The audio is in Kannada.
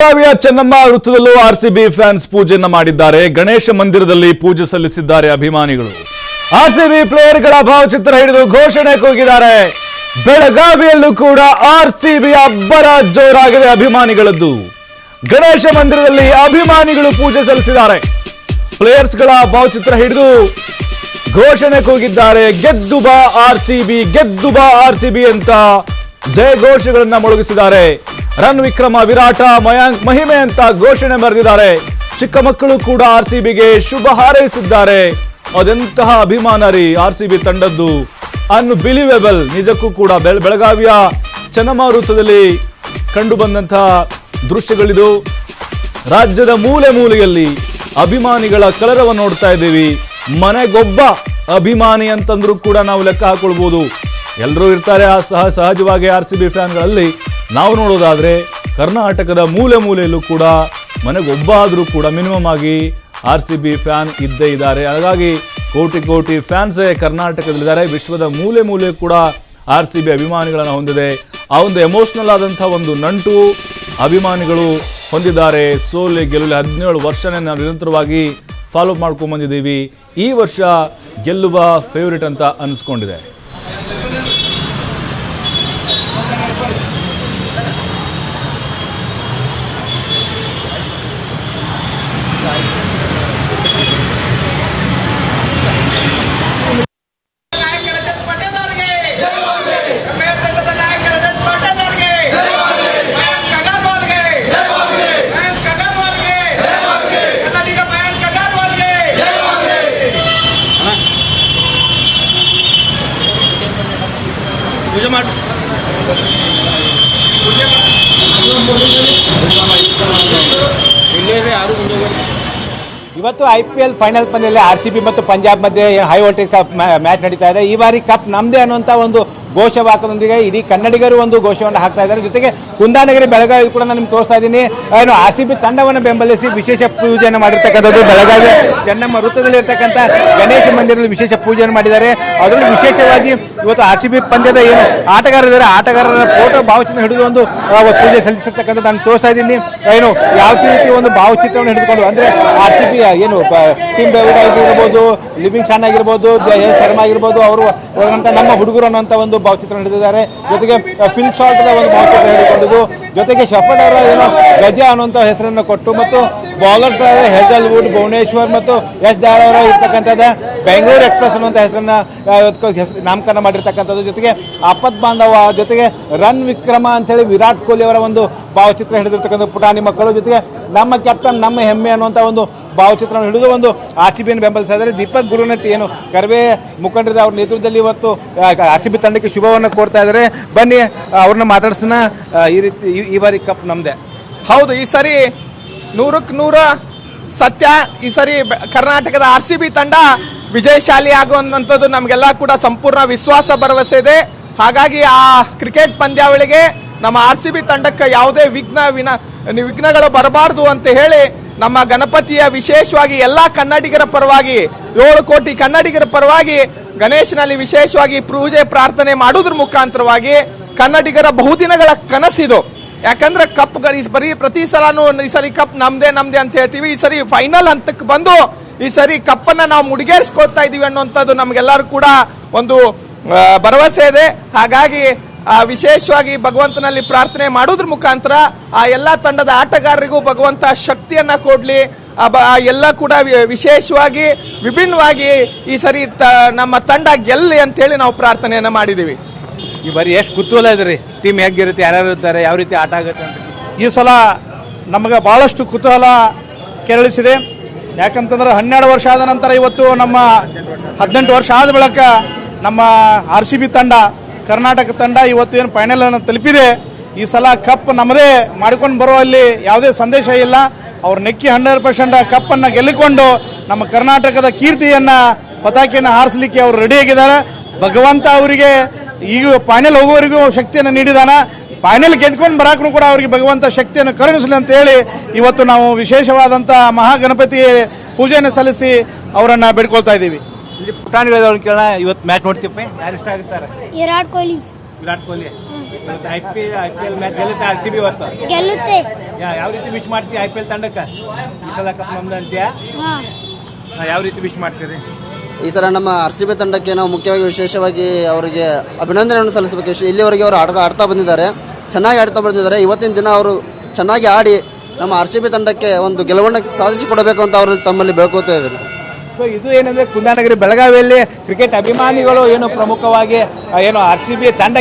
ಬೆಳಗಾವಿಯ ಚೆನ್ನಮ್ಮ ವೃತ್ತದಲ್ಲೂ ಆರ್ಸಿಬಿ ಫ್ಯಾನ್ಸ್ ಪೂಜೆಯನ್ನ ಮಾಡಿದ್ದಾರೆ. ಗಣೇಶ ಮಂದಿರದಲ್ಲಿ ಪೂಜೆ ಸಲ್ಲಿಸಿದ್ದಾರೆ ಅಭಿಮಾನಿಗಳು. ಆರ್ಸಿಬಿ ಪ್ಲೇಯರ್ಗಳ ಭಾವಚಿತ್ರ ಹಿಡಿದು ಘೋಷಣೆ ಕೂಗಿದ್ದಾರೆ. ಬೆಳಗಾವಿಯಲ್ಲೂ ಕೂಡ ಆರ್ಸಿಬಿ ಅಬ್ಬರ ಜೋರಾಗಿದೆ ಅಭಿಮಾನಿಗಳದ್ದು. ಗಣೇಶ ಮಂದಿರದಲ್ಲಿ ಅಭಿಮಾನಿಗಳು ಪೂಜೆ ಸಲ್ಲಿಸಿದ್ದಾರೆ. ಪ್ಲೇಯರ್ಸ್ಗಳ ಭಾವಚಿತ್ರ ಹಿಡಿದು ಘೋಷಣೆ ಕೂಗಿದ್ದಾರೆ. ಗೆದ್ದು ಬಾ ಆರ್ಸಿಬಿ, ಗೆದ್ದು ಬಾ ಆರ್ಸಿಬಿ ಅಂತ ಜಯ ಘೋಷಗಳನ್ನ ಮೊಳಗಿಸಿದ್ದಾರೆ. ರನ್ ವಿಕ್ರಮ, ವಿರಾಟ, ಮಯಾಂಕ್, ಮಹಿಮೆ ಅಂತ ಘೋಷಣೆ ಬರೆದಿದ್ದಾರೆ. ಚಿಕ್ಕ ಮಕ್ಕಳು ಕೂಡ ಆರ್ಸಿಬಿಗೆ ಶುಭ ಹಾರೈಸಿದ್ದಾರೆ. ಅದೆಂತಹ ಅಭಿಮಾನ ರೀ ಆರ್ಸಿಬಿ ತಂಡದ್ದು, ಅನ್ಬಿಲೀವೇಬಲ್. ನಿಜಕ್ಕೂ ಕೂಡ ಬೆಳಗಾವಿಯ ಚೆನ್ನಮ್ಮ ವೃತ್ತದಲ್ಲಿ ಕಂಡು ಬಂದಂತಹ ದೃಶ್ಯಗಳಿದು. ರಾಜ್ಯದ ಮೂಲೆ ಮೂಲೆಯಲ್ಲಿ ಅಭಿಮಾನಿಗಳ ಕಲರವನ್ನು ನೋಡ್ತಾ ಇದ್ದೀವಿ. ಮನೆಗೊಬ್ಬ ಅಭಿಮಾನಿ ಅಂತಂದ್ರೂ ಕೂಡ ನಾವು ಲೆಕ್ಕ ಹಾಕೊಳ್ಬಹುದು. ಎಲ್ಲರೂ ಇರ್ತಾರೆ ಸಹಜವಾಗಿ ಆರ್ಸಿಬಿ ಫ್ಯಾನ್ಗಳಲ್ಲಿ. ನಾವು ನೋಡೋದಾದ್ರೆ ಕರ್ನಾಟಕದ ಮೂಲೆ ಮೂಲೆಯಲ್ಲೂ ಕೂಡ ಮನೆಗೊಬ್ಬ ಆದರೂ ಕೂಡ ಮಿನಿಮಮ್ ಆಗಿ ಆರ್ಸಿಬಿ ಫ್ಯಾನ್ ಇದ್ದೇ ಇದ್ದಾರೆ. ಹಾಗಾಗಿ ಕೋಟಿ ಕೋಟಿ ಫ್ಯಾನ್ಸೇ ಕರ್ನಾಟಕದಲ್ಲಿದ್ದಾರೆ. ವಿಶ್ವದ ಮೂಲೆ ಮೂಲೆ ಕೂಡ ಆರ್ಸಿಬಿ ಅಭಿಮಾನಿಗಳನ್ನು ಹೊಂದಿದೆ. ಆ ಒಂದು ಎಮೋಷನಲ್ ಆದಂಥ ಒಂದು ನಂಟು ಅಭಿಮಾನಿಗಳು ಹೊಂದಿದ್ದಾರೆ. ಸೋಲೆ ಗೆಲುವು 17 ವರ್ಷನೇ ನಾವು ನಿರಂತರವಾಗಿ ಫಾಲೋ ಮಾಡ್ಕೊಂಡು ಬಂದಿದ್ದೀವಿ. ಈ ವರ್ಷ ಗೆಲ್ಲುವ ಫೇವರಿಟ್ ಅಂತ ಅನಿಸ್ಕೊಂಡಿದೆ. ಇವತ್ತು IPL ಫೈನಲ್ ಪಂದ್ಯದಲ್ಲಿ ಆರ್ಸಿಬಿ ಮತ್ತು ಪಂಜಾಬ್ ಮಧ್ಯೆ ಹೈ ವೋಲ್ಟೇಜ್ ಕಪ್ ಮ್ಯಾಚ್ ನಡೀತಾ ಇದೆ. ಈ ಬಾರಿ ಕಪ್ ನಮ್ಮದೇ ಅನ್ನುವಂಥ ಒಂದು ಘೋಷವಾಕ್ಯದೊಂದಿಗೆ ಇಡೀ ಕನ್ನಡಿಗರು ಒಂದು ಘೋಷವನ್ನು ಹಾಕ್ತಾ ಇದ್ದಾರೆ. ಜೊತೆಗೆ ಕುಂದಾನಗರಿ ಬೆಳಗಾವಿ ಕೂಡ ನಾನು ನಿಮ್ಗೆ ತೋರಿಸ್ತಾ ಇದ್ದೀನಿ. ಏನು ಆರ್ಸಿಬಿ ತಂಡವನ್ನು ಬೆಂಬಲಿಸಿ ವಿಶೇಷ ಪೂಜೆಯನ್ನು ಮಾಡಿರ್ತಕ್ಕಂಥದ್ದು. ಬೆಳಗಾವಿ ಚೆನ್ನಮ್ಮ ವೃತ್ತದಲ್ಲಿ ಇರ್ತಕ್ಕಂಥ ಗಣೇಶ ಮಂದಿರದಲ್ಲಿ ವಿಶೇಷ ಪೂಜೆಯನ್ನು ಮಾಡಿದ್ದಾರೆ. ಅದರಲ್ಲಿ ವಿಶೇಷವಾಗಿ ಇವತ್ತು ಆರ್ಸಿಬಿ ಪಂದ್ಯದ ಏನು ಆಟಗಾರರಿದ್ದಾರೆ, ಆಟಗಾರರ ಫೋಟೋ ಭಾವಚಿತ್ರ ಹಿಡಿದು ಒಂದು ಪೂಜೆ ಸಲ್ಲಿಸಿರ್ತಕ್ಕಂಥ ನಾನು ತೋರಿಸ್ತಾ ಇದ್ದೀನಿ. ಏನು ಯಾವ ರೀತಿ ಒಂದು ಭಾವಚಿತ್ರವನ್ನು ಹಿಡಿದುಕೊಂಡು ಅಂದರೆ ಆರ್ಸಿಬಿ ಏನು ಟೀಮ್ ಡೇವಿಡ್ ಆಗಿರ್ಬೋದು, ಲಿವಿಂಗ್ ಸ್ಟಾನ್ ಆಗಿರ್ಬೋದು, ಶರ್ಮಾ ಆಗಿರ್ಬೋದು, ಅವರು ನಮ್ಮ ಹುಡುಗರು ಅನ್ನುವಂಥ ಒಂದು ಭಾವಚಿತ್ರ ಹಿಡಿದಿದ್ದಾರೆ. ಜೊತೆಗೆ ಫಿಲ್ ಶಾಟ್ ಒಂದು ಭಾವಚಿತ್ರ ಹಿಡಿದುಕೊಂಡಿದ್ದು, ಜೊತೆಗೆ ಶಫರ್ಡ್ ಅವರ ಏನು ಗಜ ಅನ್ನುವಂಥ ಹೆಸರನ್ನು ಕೊಟ್ಟು ಮತ್ತು ಬೌಲರ್ಸ್ ಹೆಜಲ್ವುಡ್, ಭುವನೇಶ್ವರ್ ಮತ್ತು ಎಸ್ ದಾರ್ ಅವರ ಇರ್ತಕ್ಕಂಥದ್ದು ಬೆಂಗಳೂರು ಎಕ್ಸ್ಪ್ರೆಸ್ ಅನ್ನುವಂಥ ಹೆಸರನ್ನ ನಾಮಕರಣ ಮಾಡಿರ್ತಕ್ಕಂಥದ್ದು. ಜೊತೆಗೆ ಆಪತ್ ಬಾಂಧವ, ಜೊತೆಗೆ ರನ್ ವಿಕ್ರಮ ಅಂತೇಳಿ ವಿರಾಟ್ ಕೊಹ್ಲಿ ಅವರ ಒಂದು ಭಾವಚಿತ್ರ ಹಿಡಿದಿರ್ತಕ್ಕಂಥ ಪುಟಾಣಿ ಮಕ್ಕಳು, ಜೊತೆಗೆ ನಮ್ಮ ಕ್ಯಾಪ್ಟನ್ ನಮ್ಮ ಹೆಮ್ಮೆ ಅನ್ನುವಂಥ ಒಂದು ಭಾವಚಿತ್ರವನ್ನು ಹಿಡಿದು ಒಂದು ಆರ್ಸಿಬಿಯನ್ನು ಬೆಂಬಲಿಸ್ತಾ ಇದ್ದಾರೆ. ದೀಪಕ್ ಗುರುನಟ್ಟಿ ಏನು ಕರ್ವೆ ಮುಖಂಡರ ಅವ್ರ ನೇತೃತ್ವದಲ್ಲಿ ಇವತ್ತು ಆರ್ಸಿಬಿ ತಂಡಕ್ಕೆ ಶುಭವನ್ನು ಕೋರ್ತಾ ಇದ್ದಾರೆ. ಬನ್ನಿ ಅವ್ರನ್ನ ಮಾತಾಡ್ಸೋಣ. ಈ ರೀತಿ ಈ ಬಾರಿ ಕಪ್ ನಮ್ದೆ. ಹೌದು, ಈ ಸರಿ 100ಕ್ಕೆ 100 ಸತ್ಯ. ಈ ಸರಿ ಕರ್ನಾಟಕದ ಆರ್ಸಿಬಿ ತಂಡ ವಿಜಯಶಾಲಿ ಆಗುವಂಥದ್ದು ನಮಗೆಲ್ಲ ಕೂಡ ಸಂಪೂರ್ಣ ವಿಶ್ವಾಸ ಭರವಸೆ ಇದೆ. ಹಾಗಾಗಿ ಆ ಕ್ರಿಕೆಟ್ ಪಂದ್ಯಾವಳಿಗೆ ನಮ್ಮ ಆರ್ಸಿಬಿ ತಂಡಕ್ಕೆ ಯಾವುದೇ ವಿಘ್ನಗಳು ಬರಬಾರದು ಅಂತ ಹೇಳಿ ನಮ್ಮ ಗಣಪತಿಯ ವಿಶೇಷವಾಗಿ ಎಲ್ಲಾ ಕನ್ನಡಿಗರ ಪರವಾಗಿ 7 ಕೋಟಿ ಕನ್ನಡಿಗರ ಪರವಾಗಿ ಗಣೇಶನಲ್ಲಿ ವಿಶೇಷವಾಗಿ ಪೂಜೆ ಪ್ರಾರ್ಥನೆ ಮಾಡುವುದರ ಮುಖಾಂತರವಾಗಿ ಕನ್ನಡಿಗರ ಬಹುದಿನಗಳ ಕನಸಿದು. ಯಾಕಂದ್ರೆ ಕಪ್ ಬರೀ ಪ್ರತಿ ಸಲನೂ ಈ ಸರಿ ಕಪ್ ನಮ್ದೇ ಅಂತ ಹೇಳ್ತೀವಿ. ಈ ಸರಿ ಫೈನಲ್ ಹಂತಕ್ಕೆ ಬಂದು ಈ ಸರಿ ಕಪ್ ಅನ್ನ ನಾವು ಮುಡಿಗೇರಿಸ್ಕೊಳ್ತಾ ಇದೀವಿ ಅನ್ನುವಂಥದ್ದು ನಮ್ಗೆಲ್ಲರೂ ಕೂಡ ಒಂದು ಭರವಸೆ ಇದೆ. ಹಾಗಾಗಿ ವಿಶೇಷವಾಗಿ ಭಗವಂತನಲ್ಲಿ ಪ್ರಾರ್ಥನೆ ಮಾಡೋದ್ರ ಮುಖಾಂತರ ಆ ಎಲ್ಲಾ ತಂಡದ ಆಟಗಾರರಿಗೂ ಭಗವಂತ ಶಕ್ತಿಯನ್ನ ಕೊಡ್ಲಿ. ಎಲ್ಲ ಕೂಡ ವಿಶೇಷವಾಗಿ ವಿಭಿನ್ನವಾಗಿ ಈ ಸರಿ ನಮ್ಮ ತಂಡ ಗೆಲ್ಲಿ ಅಂತ ಹೇಳಿ ನಾವು ಪ್ರಾರ್ಥನೆಯನ್ನ ಮಾಡಿದೀವಿ. ಈ ಬಾರಿ ಎಷ್ಟು ಕುತೂಹಲ ಇದೆ ರೀ, ಟೀಮ್ ಹೇಗಿರುತ್ತೆ, ಯಾರ್ಯಾರು ಇರ್ತಾರೆ, ಯಾವ ರೀತಿ ಆಟ ಆಗುತ್ತೆ ಅಂತ. ಈ ಸಲ ನಮಗೆ ಬಹಳಷ್ಟು ಕುತೂಹಲ ಕೆರಳಿಸಿದೆ. ಯಾಕಂತಂದ್ರೆ 12 ವರ್ಷ ಆದ ನಂತರ ಇವತ್ತು ನಮ್ಮ 18 ವರ್ಷ ಆದ ಬಳಿಕ ನಮ್ಮ ಆರ್ಸಿಬಿ ತಂಡ, ಕರ್ನಾಟಕ ತಂಡ ಇವತ್ತು ಏನು ಫೈನಲ್ ಅನ್ನು ತಲುಪಿದೆ. ಈ ಸಲ ಕಪ್ ನಮ್ಮದೇ ಮಾಡಿಕೊಂಡು ಬರುವಲ್ಲಿ ಯಾವುದೇ ಸಂದೇಶ ಇಲ್ಲ. ಅವ್ರು ನೆಕ್ಕಿ 100% ಕಪ್ ಅನ್ನ ಗೆಲ್ಲಿಕೊಂಡು ನಮ್ಮ ಕರ್ನಾಟಕದ ಕೀರ್ತಿಯನ್ನ ಪತಾಕೆಯನ್ನು ಹಾರಿಸಲಿಕ್ಕೆ ಅವರು ರೆಡಿಯಾಗಿದ್ದಾರೆ. ಭಗವಂತ ಅವರಿಗೆ ಈಗ ಫೈನಲ್ ಹೋಗೋವರೆಗೂ ಶಕ್ತಿಯನ್ನು ನೀಡಿದಾನ. ಫೈನಲ್ ಗೆದ್ಕೊಂಡು ಬರಾಕೂ ಕೂಡ ಅವರಿಗೆ ಭಗವಂತ ಶಕ್ತಿಯನ್ನು ಕರುಣಿಸಲಿ ಅಂತ ಹೇಳಿ ಇವತ್ತು ನಾವು ವಿಶೇಷವಾದಂಥ ಮಹಾಗಣಪತಿ ಪೂಜೆಯನ್ನು ಸಲ್ಲಿಸಿ ಅವರನ್ನ ಬೇಡ್ಕೊಳ್ತಾ ಇದ್ದೀವಿ. ಪುಟಾಣಿಗಳವ್ರು ಕೇಳೋಣ. ಇವತ್ತು ಮ್ಯಾಚ್ ನೋಡ್ತೀವಿ, ಯಾರು ಇಷ್ಟ ಆಗುತ್ತಾರೆ? ವಿರಾಟ್ ಕೊಹ್ಲಿ. ವಿರಾಟ್ ಕೊಹ್ಲಿ IPL ಮ್ಯಾಚ್ ಗೆಲ್ಲುತ್ತೆ RCB ಇವತ್ತು. ಗೆಲ್ಲುತ್ತೆ. ಯಾವ ರೀತಿ ವಿಶ್ ಮಾಡ್ತೀವಿ IPL ತಂಡಕ್ಕೆ? ಈ ಸಲ ಕಪ್ ನಮ್ದು ಅಂತೀಯಾ? ಯಾವ ರೀತಿ ವಿಶ್ ಮಾಡ್ತೀರಿ? ಈ ಸಲ ನಮ್ಮ RCB ತಂಡಕ್ಕೆ ನಾವು ಮುಖ್ಯವಾಗಿ ವಿಶೇಷವಾಗಿ ಅವರಿಗೆ ಅಭಿನಂದನೆಯನ್ನು ಸಲ್ಲಿಸಬೇಕು. ಇಲ್ಲಿವರೆಗೆ ಅವರು ಆಡ್ತಾ ಬಂದಿದ್ದಾರೆ, ಚೆನ್ನಾಗಿ ಆಡ್ತಾ ಬಂದಿದ್ದಾರೆ. ಇವತ್ತಿನ ದಿನ ಅವರು ಚೆನ್ನಾಗಿ ಆಡಿ ನಮ್ಮ RCB ತಂಡಕ್ಕೆ ಒಂದು ಗೆಲುವನ್ನು ಸಾಧಿಸಿಕೊಡಬೇಕು ಅಂತ ಅವರು ತಮ್ಮಲ್ಲಿ ಬೇಡ್ಕೋತೇವೆ. ಸೊ ಇದು ಏನಂದ್ರೆ ಕುಂದಾನಗರಿ ಬೆಳಗಾವಿಯಲ್ಲಿ ಕ್ರಿಕೆಟ್ ಅಭಿಮಾನಿಗಳು ಏನು ಪ್ರಮುಖವಾಗಿ ಏನು RCB ತಂಡ